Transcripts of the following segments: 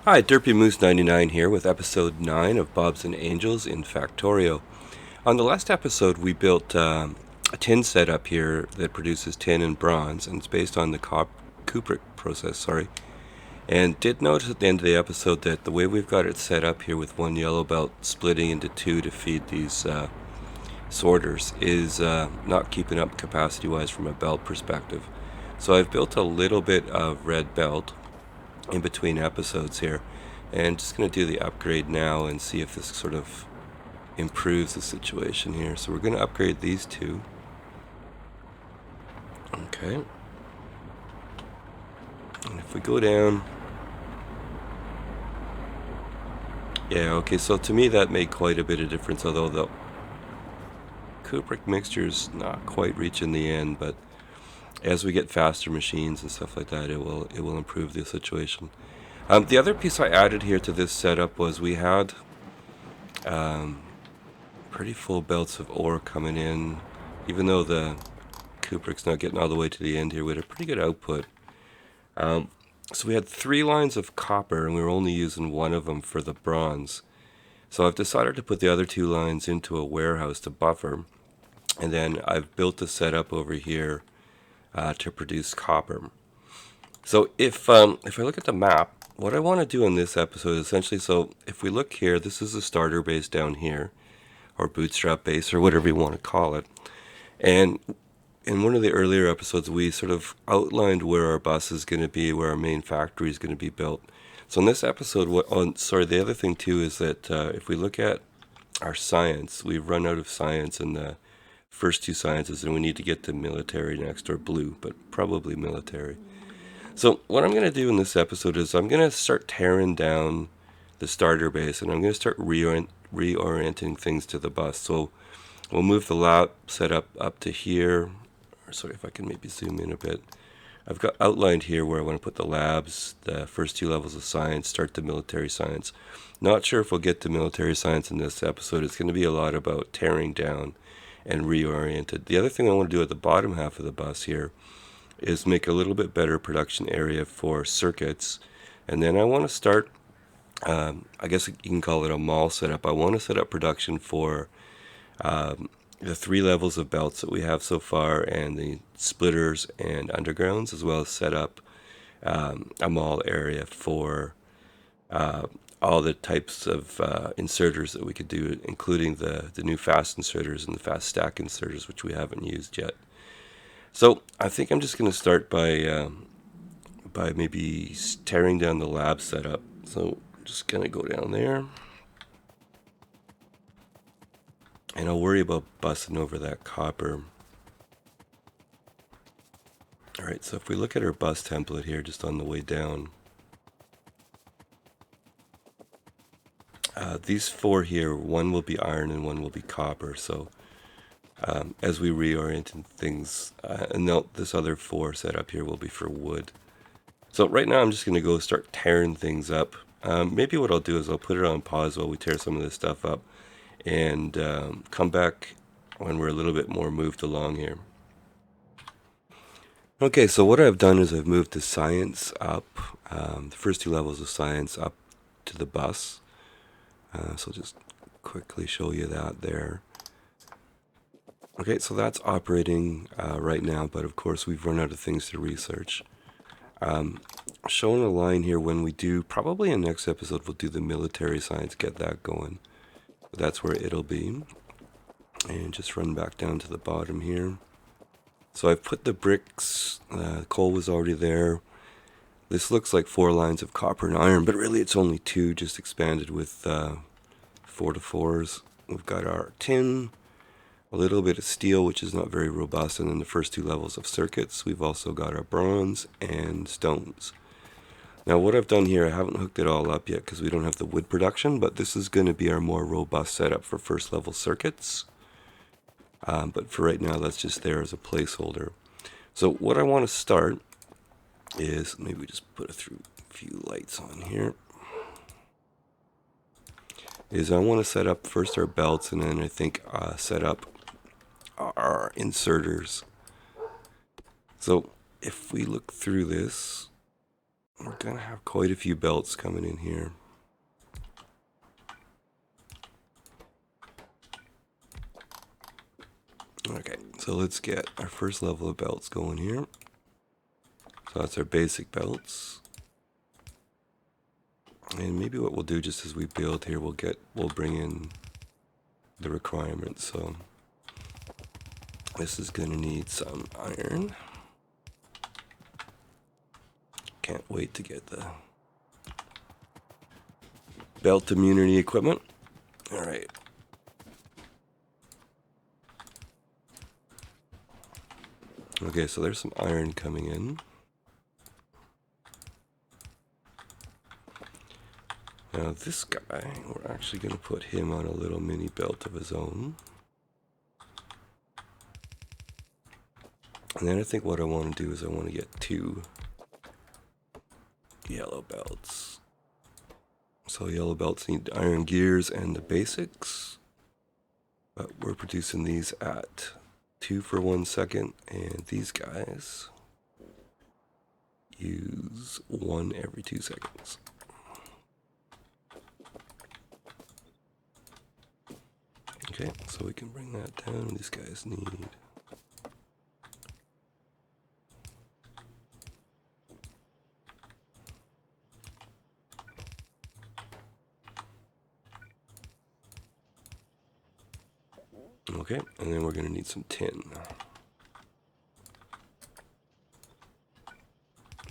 Hi, Derpy Moose 99 here with episode 9 of Bobs and Angels in Factorio. On the last episode, we built a tin setup here that produces tin and bronze, and it's based on the Kubrick process, And did notice at the end of the episode that the way we've got it set up here with one yellow belt splitting into two to feed these sorters is not keeping up capacity-wise from a belt perspective. So I've built a little bit of red belt in between episodes here. And just going to do the upgrade now and see if this sort of improves the situation here. So we're going to upgrade these two. Okay. And if we go down... Yeah, okay, so to me that made quite a bit of difference, although the Kubrick mixture's not quite reaching the end, but as we get faster machines and stuff like that, it will improve the situation. The other piece I added here to this setup was we had pretty full belts of ore coming in. Even though the Kubrick's not getting all the way to the end here, we had a pretty good output. So we had 3 lines of copper, and we were only using one of them for the bronze. So I've decided to put the other 2 lines into a warehouse to buffer, and then I've built a setup over here to produce copper. So if I look at the map, what I want to do in this episode is essentially, so if we look here, this is the starter base down here, or bootstrap base, or whatever you want to call it. And in one of the earlier episodes, we sort of outlined where our bus is going to be, where our main factory is going to be built. So in this episode, the other thing too is that if we look at our science, we've run out of science in the first 2 sciences, and we need to get to military next, or blue, but probably military. So what I'm going to do in this episode is I'm going to start tearing down the starter base, and I'm going to start reorienting things to the bus. So we'll move the lab setup up to here. Sorry, if I can maybe zoom in a bit. I've got outlined here where I want to put the labs, the first 2 levels of science, start the military science. Not sure if we'll get to military science in this episode. It's going to be a lot about tearing down and reoriented. The other thing I want to do at the bottom half of the bus here is make a little bit better production area for circuits. And then I want to start, I guess you can call it a mall setup. I want to set up production for the 3 levels of belts that we have so far, and the splitters and undergrounds, as well as set up a mall area for all the types of inserters that we could do, including the new fast inserters and the fast stack inserters, which we haven't used yet. So I think I'm just going to start by maybe tearing down the lab setup. So I'm just going to go down there. And I'll worry about busting over that copper. Alright, so if we look at our bus template here, just on the way down, these 4 here, one will be iron and one will be copper. So as we reorient things, and this other 4 set up here will be for wood. So right now I'm just going to go start tearing things up. Maybe what I'll do is I'll put it on pause while we tear some of this stuff up, and come back when we're a little bit more moved along here. Okay, so what I've done is I've moved the science up, the first 2 levels of science up to the bus. So I'll just quickly show you that there. Okay, so that's operating right now, but of course we've run out of things to research. Showing a line here when we do, probably in next episode, we'll do the military science, get that going. That's where it'll be. And just run back down to the bottom here. So I've put the bricks, coal was already there. This looks like 4 lines of copper and iron, but really it's only 2, just expanded with 4 to 4s. We've got our tin, a little bit of steel, which is not very robust, and then the first 2 levels of circuits. We've also got our bronze and stones. Now what I've done here, I haven't hooked it all up yet because we don't have the wood production, but this is going to be our more robust setup for first level circuits. But for right now, that's just there as a placeholder. So what I want to start is, maybe we just put a few lights on here, is I want to set up first our belts, and then I think set up our inserters. So if we look through this, We're gonna have quite a few belts coming in here. Okay, so let's get our first level of belts going here. So that's our basic belts. And maybe what we'll do just as we build here, we'll bring in the requirements. So this is gonna need some iron. Can't wait to get the belt immunity equipment. All right. Okay, so there's some iron coming in. Now this guy, we're actually going to put him on a little mini belt of his own. And then I think what I want to do is I want to get 2 yellow belts. So yellow belts need iron gears and the basics. But we're producing these at 2 for 1 second, and these guys use 1 every 2 seconds. Okay, so we can bring that down. These guys need okay, and then we're going to need some tin.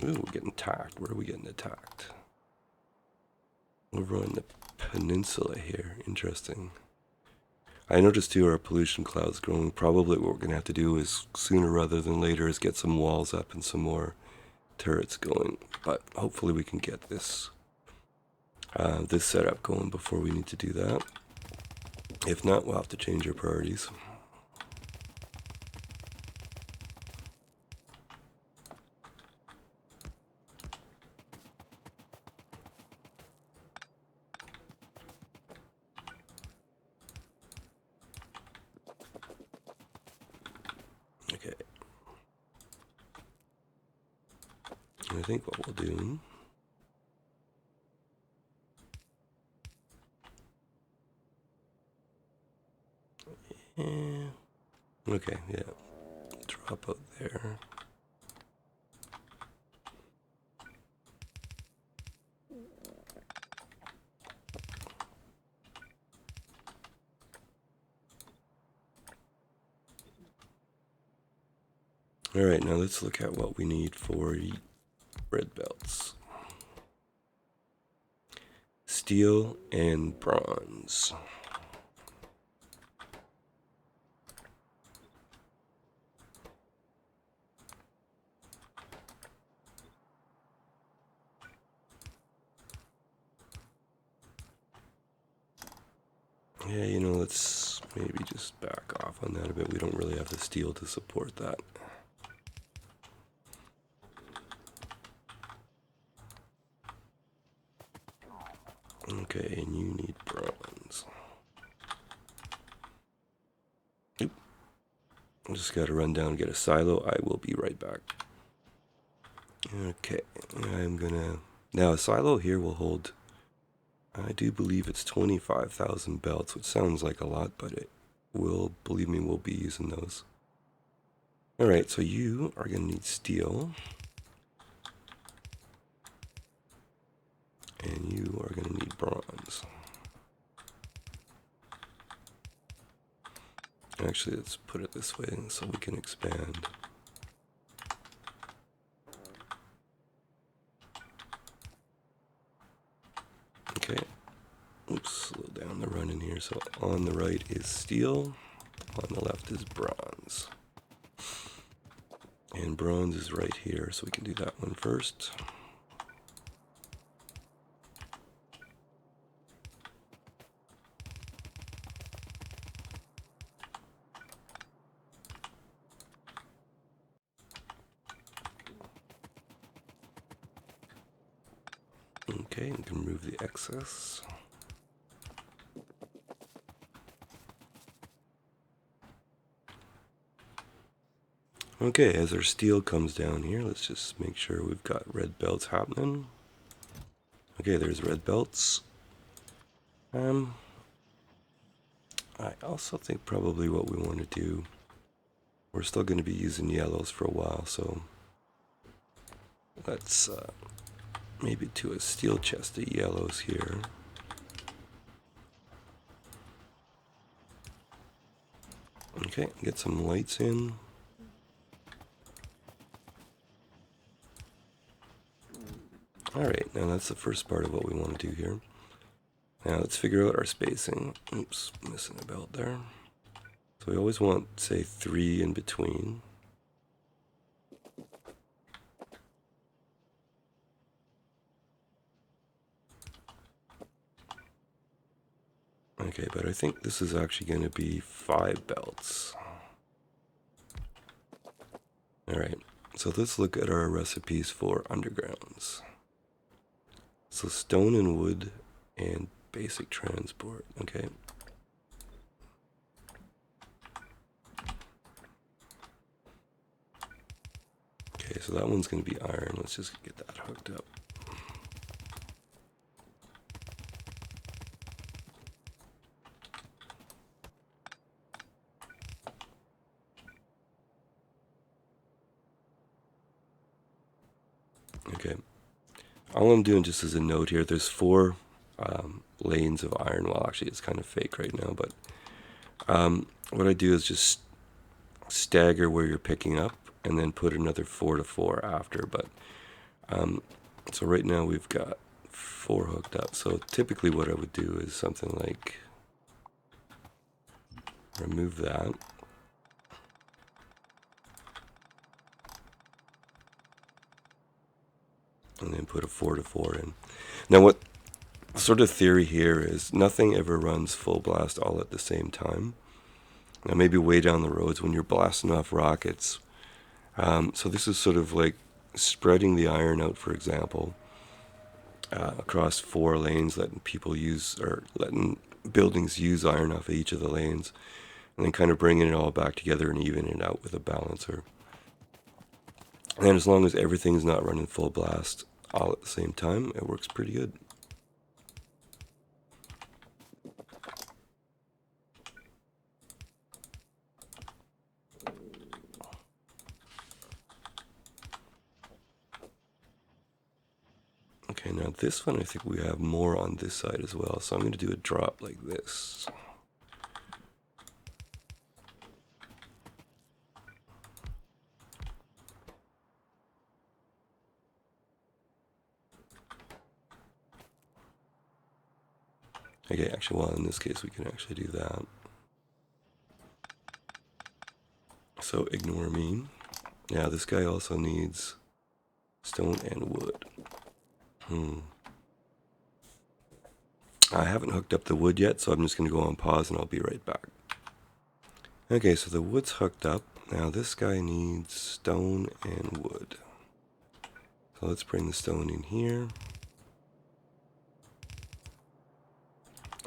Ooh, we're getting attacked. Where are we getting attacked? Over on the peninsula here. Interesting. I noticed too our pollution cloud's growing. Probably what we're going to have to do is sooner rather than later is get some walls up and some more turrets going. But hopefully we can get this this setup going before we need to do that. If not, we'll have to change our priorities. Okay. I think what we'll do okay, yeah. Drop out there. Alright, now let's look at what we need for red belts. Steel and bronze. Yeah, you know, let's maybe just back off on that a bit. We don't really have the steel to support that. Okay, and you need bronze. Oop. I just gotta run down and get a silo. I will be right back. Okay, I'm gonna... Now, a silo here will hold... I do believe it's 25,000 belts, which sounds like a lot, but it will, believe me, we'll be using those. Alright, so you are gonna need steel. And you are gonna need bronze. Actually, let's put it this way so we can expand. Okay. Oops, slow down the run in here. So on the right is steel, on the left is bronze. And bronze is right here, so we can do that one first. Okay, we can remove the excess. Okay, as our steel comes down here, let's just make sure we've got red belts happening. Okay, there's red belts. I also think probably what we want to do, we're still going to be using yellows for a while, so let's maybe do a steel chest of yellows here. Okay, get some lights in. Alright, now that's the first part of what we want to do here. Now let's figure out our spacing. Oops, missing a belt there. So we always want, say, 3 in between. Okay, but I think this is actually going to be 5 belts. Alright, so let's look at our recipes for undergrounds. So stone and wood and basic transport, okay. Okay, so that one's going to be iron. Let's just get that hooked up. Okay. All I'm doing just as a note here, there's 4 lanes of iron. Well, actually, it's kind of fake right now, but what I do is just stagger where you're picking up and then put another 4 to 4 after. But so right now we've got 4 hooked up. So typically what I would do is something like remove that. And then put a 4 to 4 in. Now what sort of theory here is nothing ever runs full blast all at the same time. Now maybe way down the roads when you're blasting off rockets. So this is sort of like spreading the iron out, for example, across 4 lanes, letting people use, or letting buildings use iron off of each of the lanes, and then kind of bringing it all back together and evening it out with a balancer. And as long as everything's not running full blast all at the same time, it works pretty good. Okay, now this one I think we have more on this side as well, so I'm going to do a drop like this. Okay, actually, well, in this case, we can actually do that. So ignore me. Now, this guy also needs stone and wood. I haven't hooked up the wood yet, so I'm just going to go on pause and I'll be right back. Okay, so the wood's hooked up. Now, this guy needs stone and wood. So let's bring the stone in here.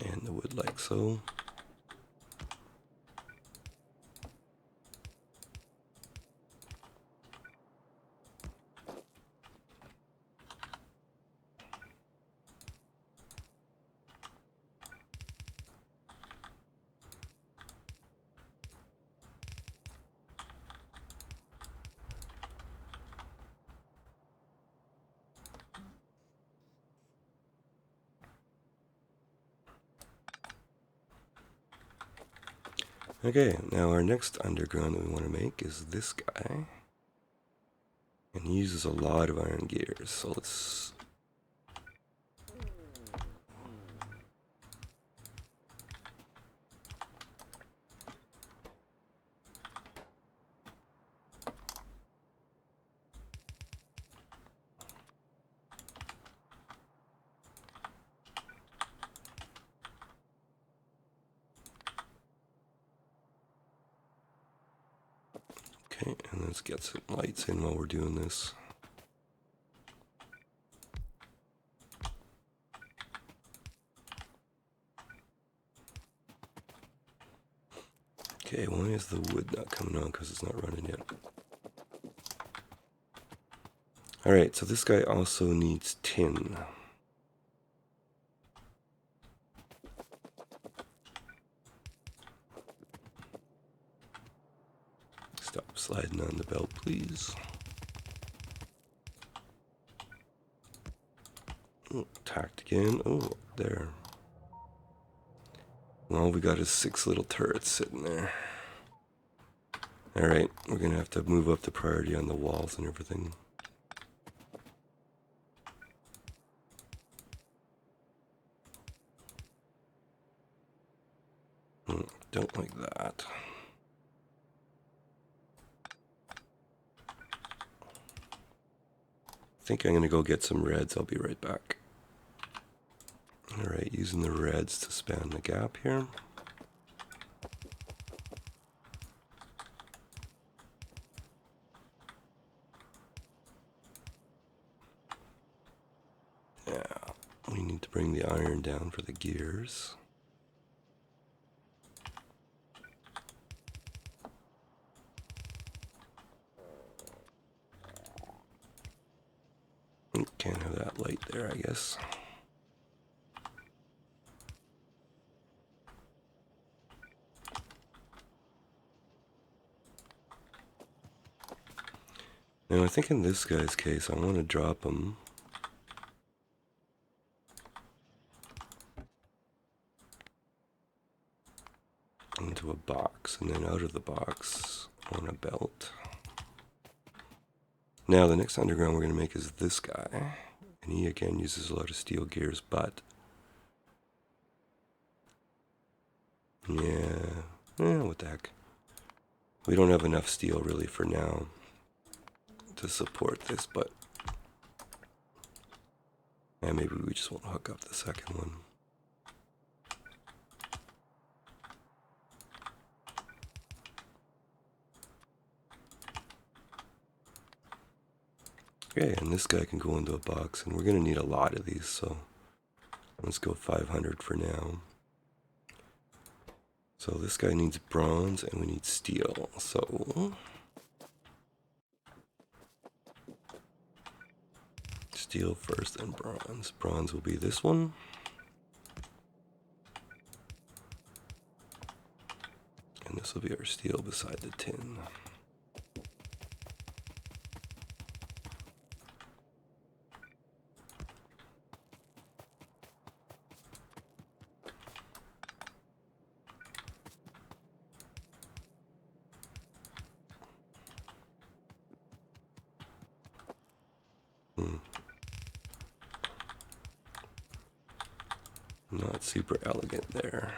And the wood like so. Okay, now our next underground that we want to make is this guy. And he uses a lot of iron gears, so let's... Okay, and let's get some lights in while we're doing this. Okay, why is the wood not coming on? Because it's not running yet. Alright, so this guy also needs tin. Stop sliding on the belt, please. Oh, tacked again. Oh, there. Well, we got his 6 little turrets sitting there. Alright, we're going to have to move up the priority on the walls and everything. Don't like that. I think I'm going to go get some reds. I'll be right back. Alright, using the reds to span the gap here. Yeah, we need to bring the iron down for the gears. Can't have that light there, I guess. Now I think in this guy's case I want to drop him into a box, and then out of the box on a belt. Now the next underground we're going to make is this guy, and he again uses a lot of steel gears, but yeah, what the heck. We don't have enough steel really for now to support this, but yeah, maybe we just won't hook up the second one. Okay, and this guy can go into a box, and we're going to need a lot of these, so let's go 500 for now. So this guy needs bronze, and we need steel, so steel first, then bronze. Bronze will be this one. And this will be our steel beside the tin. Not super elegant there.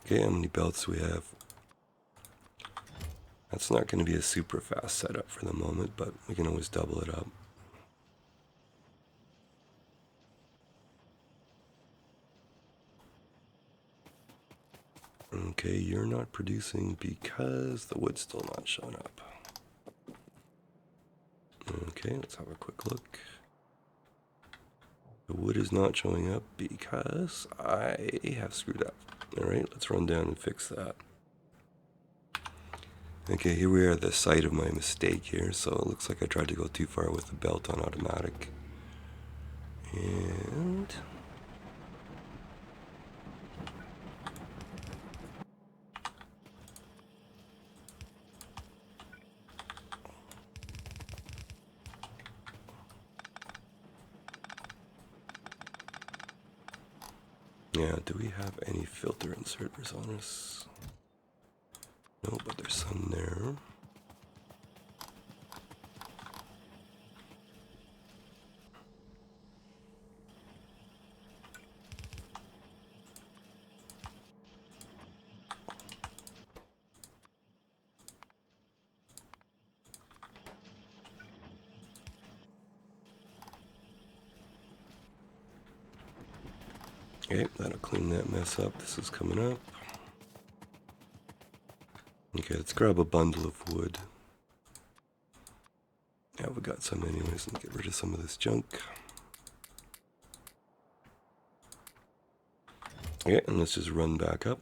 Okay, how many belts do we have? That's not going to be a super fast setup for the moment, but we can always double it up. Okay, you're not producing because the wood's still not showing up. Okay, let's have a quick look. The wood is not showing up because I have screwed up. Alright, let's run down and fix that. Okay, here we are at the site of my mistake here. So it looks like I tried to go too far with the belt on automatic. And yeah, do we have any filter inserters on us? No, but there's some there. Okay, that'll clean that mess up. This is coming up. Okay, let's grab a bundle of wood. Yeah, we got some anyways, and get rid of some of this junk. Okay, and let's just run back up.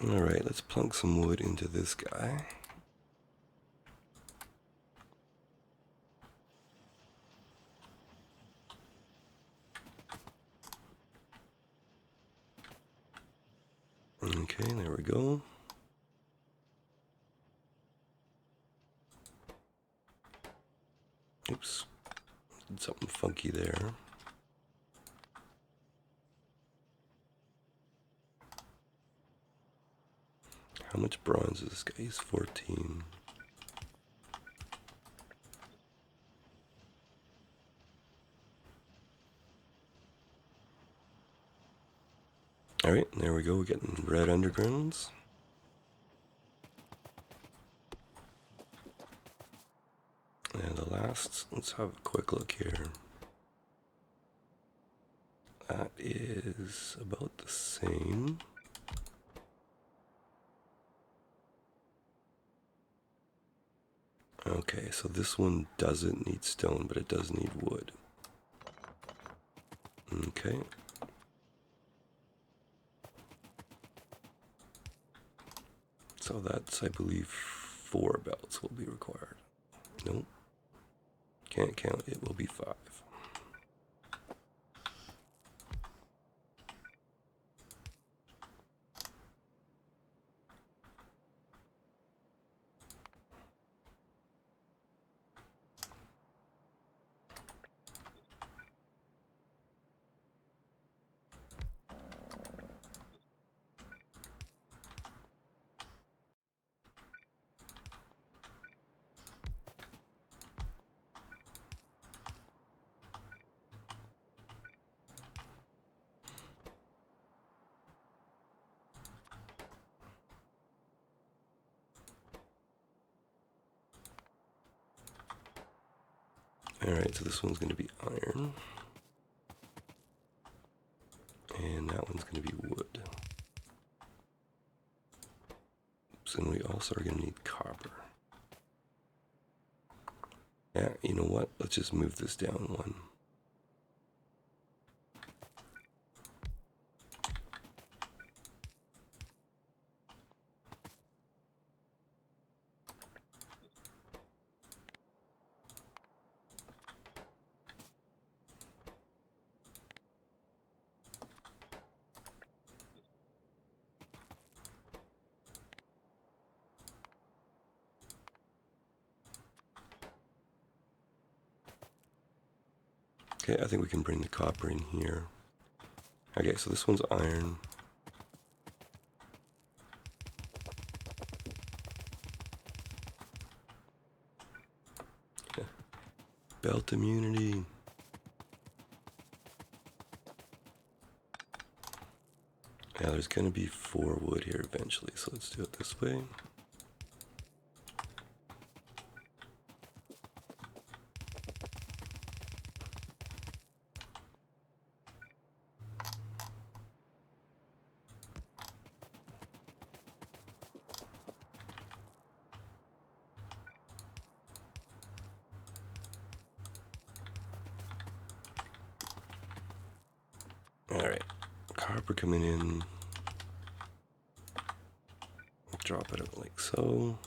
Alright, let's plunk some wood into this guy. Okay, there we go. Oops, did something funky there. How much bronze is this guy? He's 14. Alright, there we go. We're getting red undergrounds. And the last, let's have a quick look here. That is about the same. Okay, so this one doesn't need stone, but it does need wood. Okay. So that's, I believe, 4 belts will be required. Nope. Can't count. It will be 5. Alright, so this one's going to be iron. And that one's going to be wood. Oops, and we also are going to need copper. Yeah, you know what? Let's just move this down one. Okay, I think we can bring the copper in here. Okay, so this one's iron. Okay. Belt immunity. Yeah, there's going to be 4 wood here eventually, so let's do it this way. Alright, copper coming in. Drop it out like so.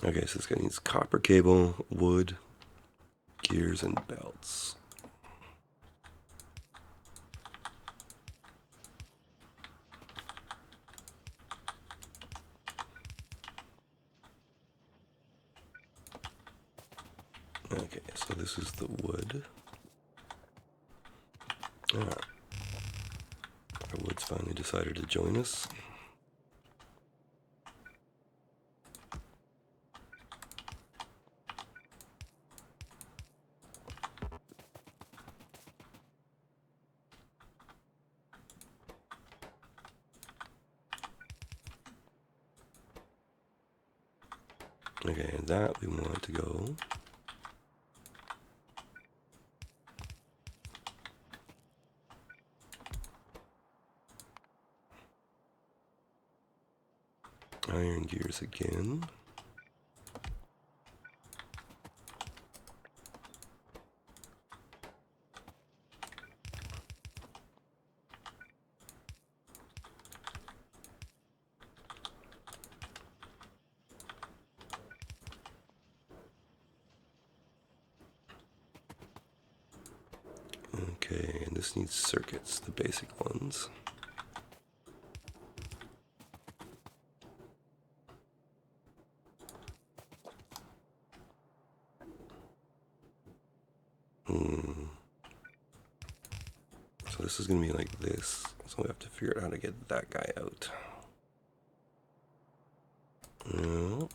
Okay, so this guy needs copper cable, wood, gears, and belts. Okay, so this is the wood. Alright. Our wood's finally decided to join us. Okay, and that we want to go. Iron gears again. Okay, and this needs circuits, the basic ones. So this is going to be like this. So we have to figure out how to get that guy out. No.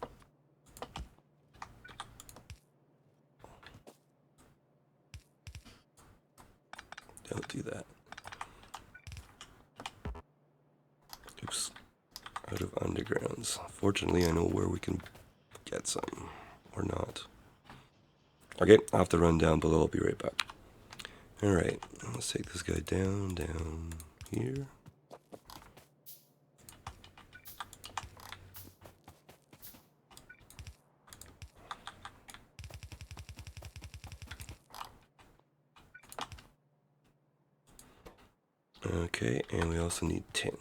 Don't do that. Oops. Out of undergrounds. Fortunately, I know where we can get some. Or not. Okay, I'll have to run down below. I'll be right back. Alright, let's take this guy down here. Okay, and we also need tin.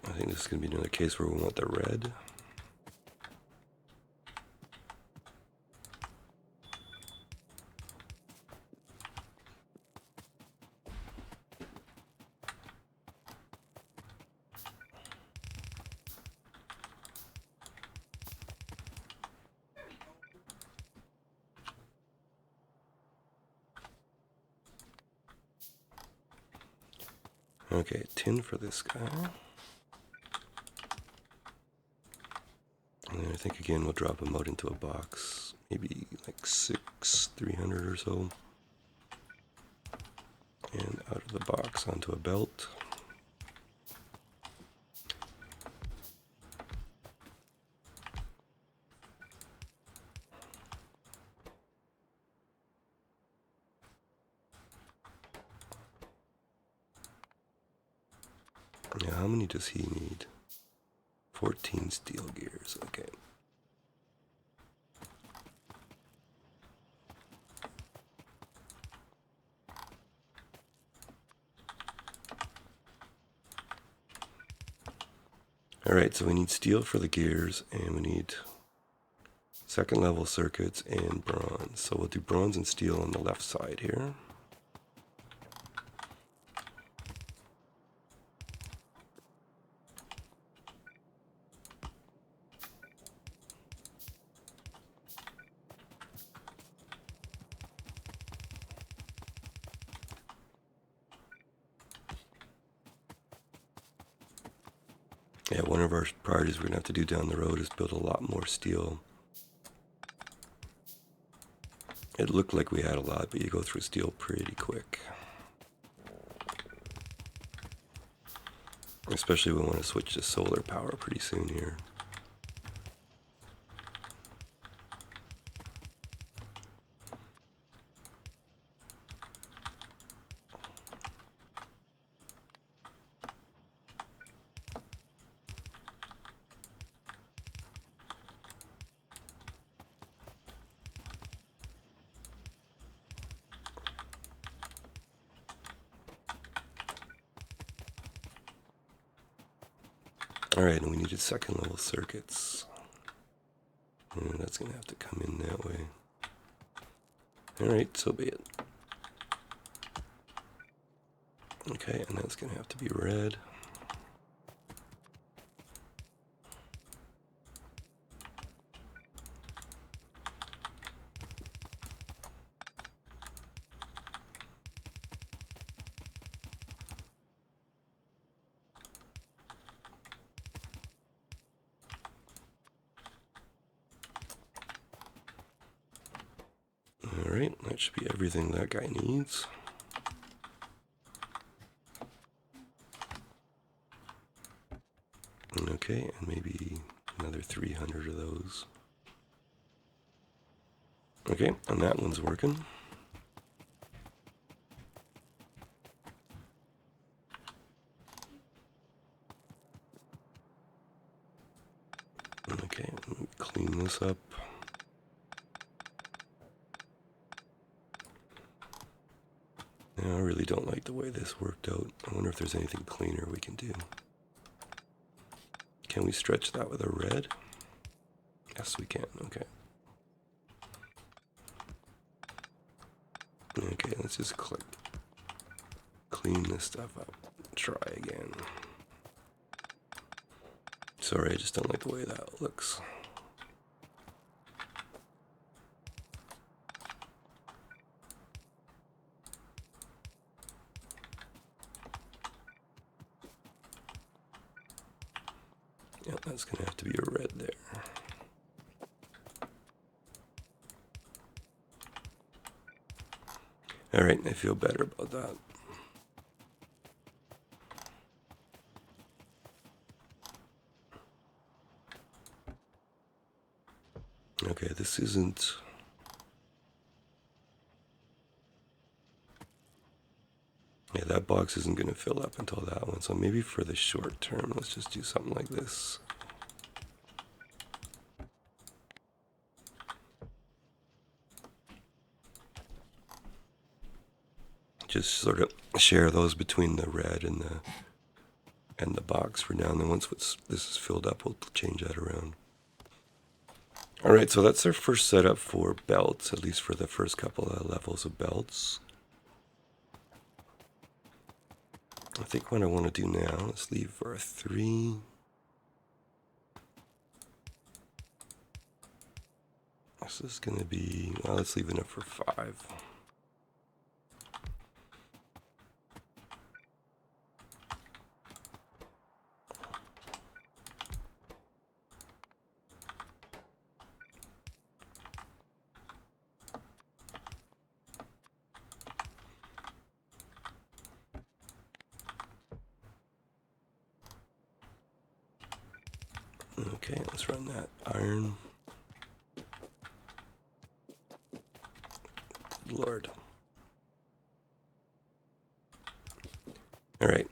I think this is going to be another case where we want the red. Okay, tin for this guy. And then I think again we'll drop him out into a box. Maybe like 300 or so. And out of the box onto a belt. Now how many does he need? 14 steel gears, okay. Alright, so we need steel for the gears, and we need second level circuits and bronze. So we'll do bronze and steel on the left side here. Yeah, one of our priorities we're going to have to do down the road is build a lot more steel. It looked like we had a lot, but you go through steel pretty quick. Especially when we want to switch to solar power pretty soon here. Alright, and we needed second level circuits. And that's going to have to come in that way. Alright, so be it. Okay, and that's going to have to be red. Alright, that should be everything that guy needs. Okay, and maybe another 300 of those. Okay, and that one's working. Okay, let me clean this up. Now, I really don't like the way this worked out. I wonder if there's anything cleaner we can do. Can we stretch that with a red? Yes, we can. Okay. Okay, let's just clean this stuff up. Try again. Sorry, I just don't like the way that looks. Yeah, that's going to have to be a red there. All right, I feel better about that. Okay, this isn't... Yeah, that box isn't going to fill up until that one, so maybe for the short term, let's just do something like this. Just sort of share those between the red and the box for now, and then once this is filled up, we'll change that around. All right, so that's our first setup for belts, at least for the first couple of levels of belts. I think what I want to do now is leave for a 3. This is going to be, well, let's leave enough for 5. Okay, let's run that iron. Lord. All right.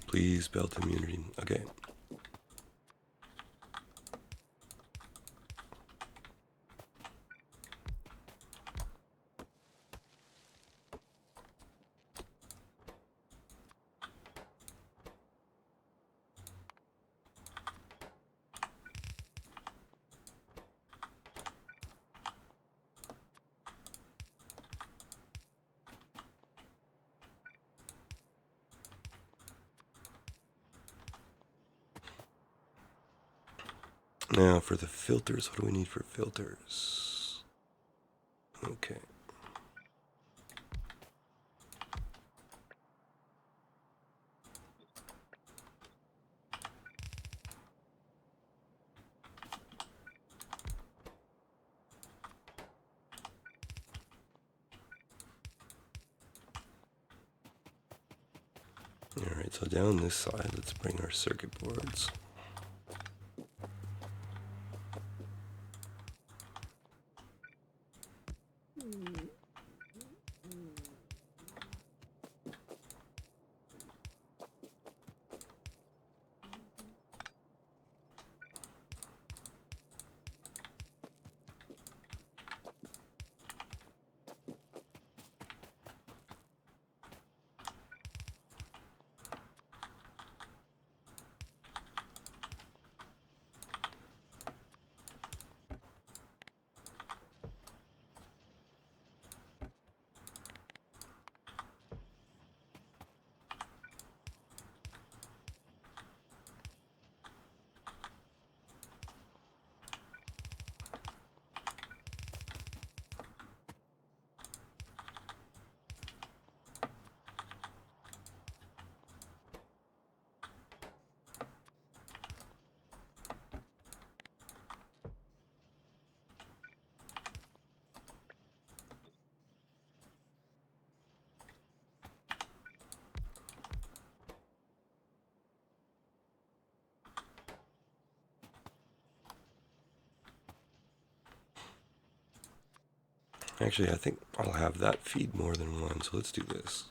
Please, belt immunity. Okay. Now for the filters, what do we need for filters? Okay. All right, so down this side, let's bring our circuit boards. Actually, I think I'll have that feed more than one, so let's do this.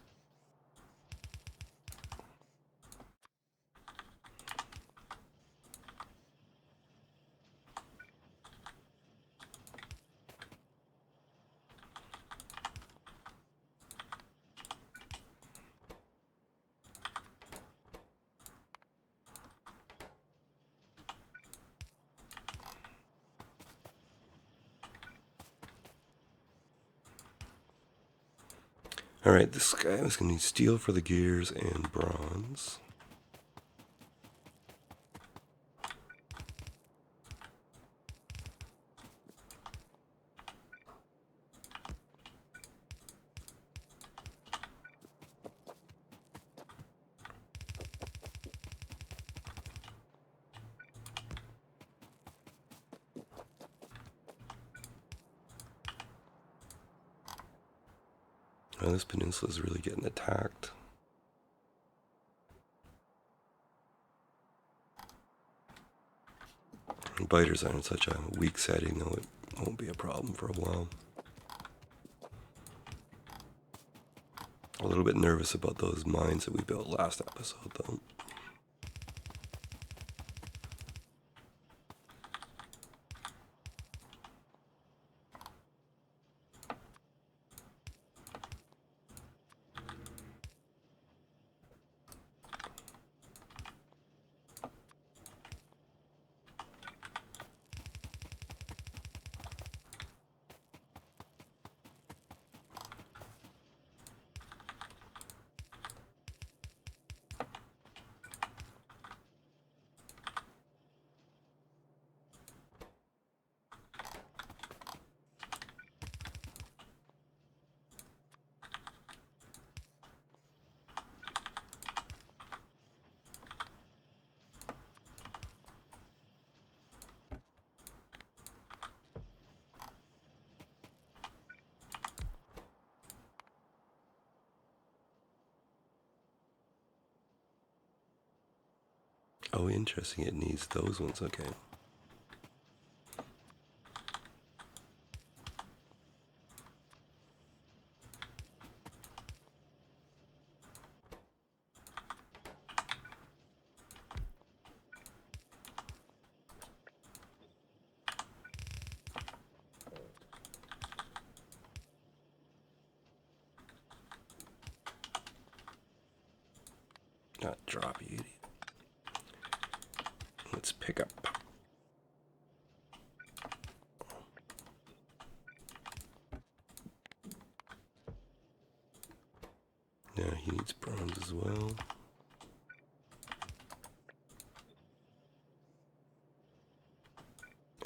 Alright, this guy was going to need steel for the gears and bronze. Oh, this peninsula is really getting attacked. Biters are in such a weak setting, though it won't be a problem for a while. A little bit nervous about those mines that we built last episode, though. Oh, interesting. It needs those ones. Okay. Not drop, you idiot. Let's pick up. Yeah, he needs bronze as well.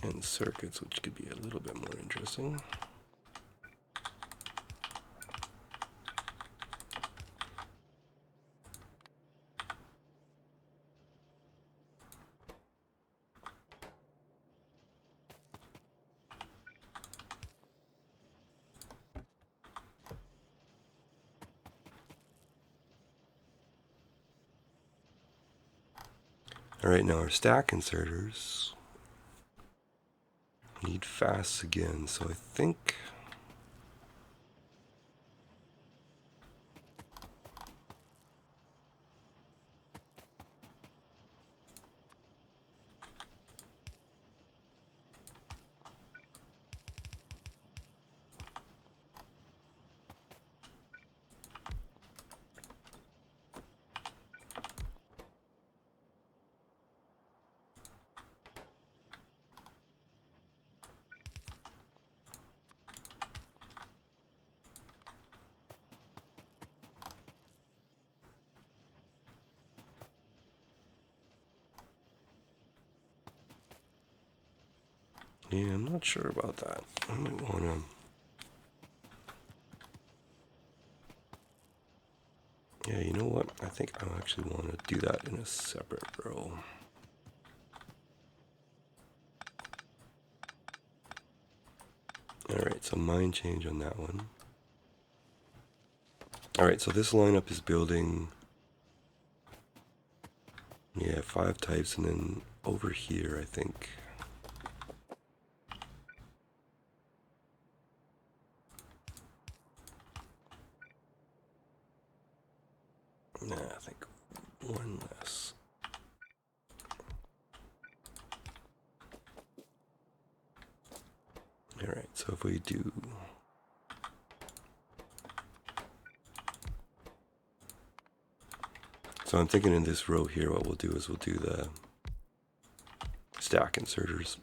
And circuits, which could be a little bit more interesting. Alright, now our stack inserters need fasts again, so I think yeah, I'm not sure about that. I might want to... Yeah, you know what? I think I actually want to do that in a separate row. Alright, so mine change on that one. Alright, so this lineup is building... Yeah, 5 types, and then over here, I think... Nah, I think one less. All right, so if we do so I'm thinking in this row here, what we'll do is we'll do the stack inserters.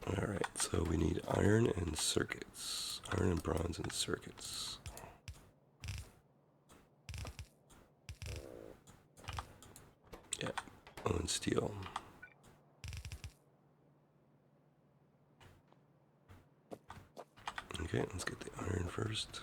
All right, so we need iron and circuits, iron and bronze and circuits. Yeah, oh, and steel. Okay, let's get the iron first.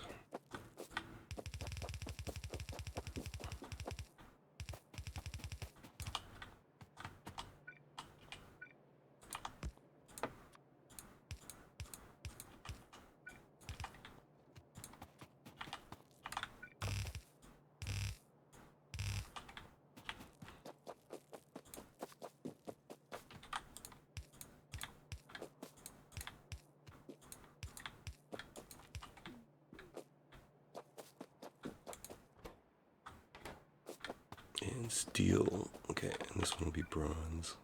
And steel. Okay, and this one will be bronze.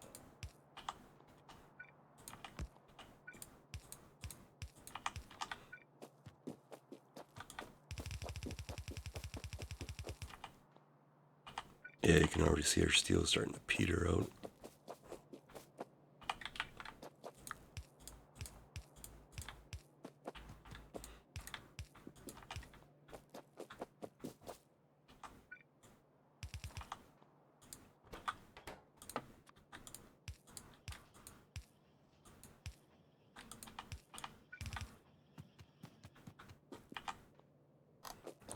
Yeah, you can already see our steel starting to peter out.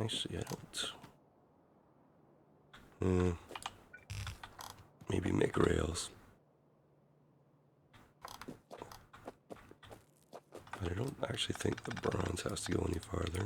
Actually, I don't. Maybe make rails. But I don't actually think the bronze has to go any farther.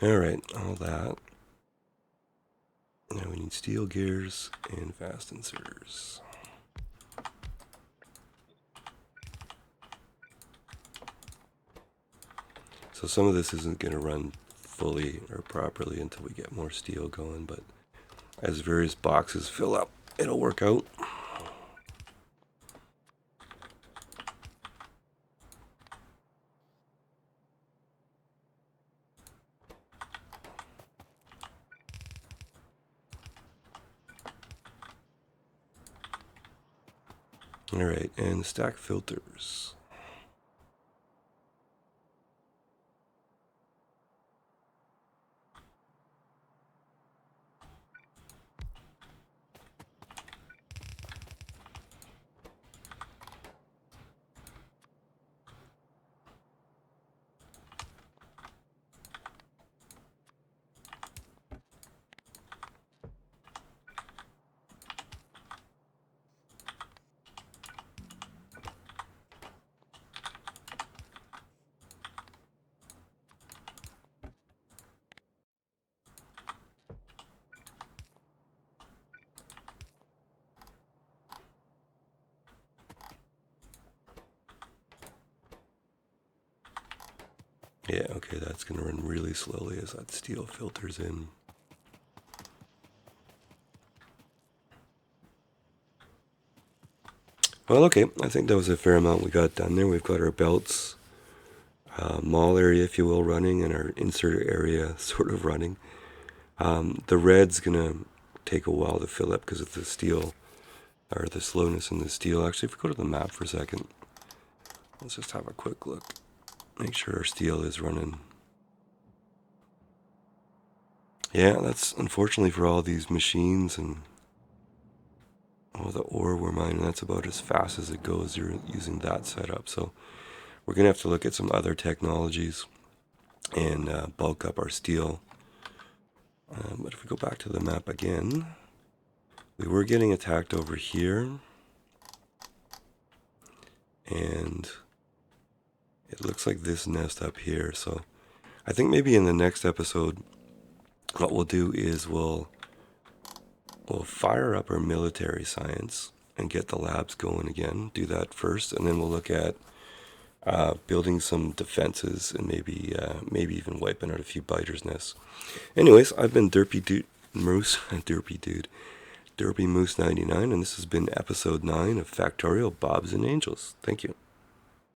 Alright, all that. Now we need steel gears and fast inserters. So some of this isn't going to run fully or properly until we get more steel going, but as various boxes fill up, it'll work out. Alright, and stack filters. Yeah, okay, that's going to run really slowly as that steel filters in. Well, okay, I think that was a fair amount we got done there. We've got our belts, maul area, if you will, running, and our insert area sort of running. The red's going to take a while to fill up because of the steel, or the slowness in the steel. Actually, if we go to the map for a second, let's just have a quick look. Make sure our steel is running. Yeah, that's unfortunately for all these machines and all the ore we're mining, that's about as fast as it goes. You're using that setup. So we're going to have to look at some other technologies and bulk up our steel. But if we go back to the map again, we were getting attacked over here. And it looks like this nest up here. So I think maybe in the next episode, what we'll do is we'll fire up our military science and get the labs going again. Do that first, and then we'll look at building some defenses and maybe even wiping out a few biters' nests. Anyways, I've been Derpy Dude Moose, Derpy Moose 99, and this has been episode 9 of Factorio Bobs and Angels. Thank you.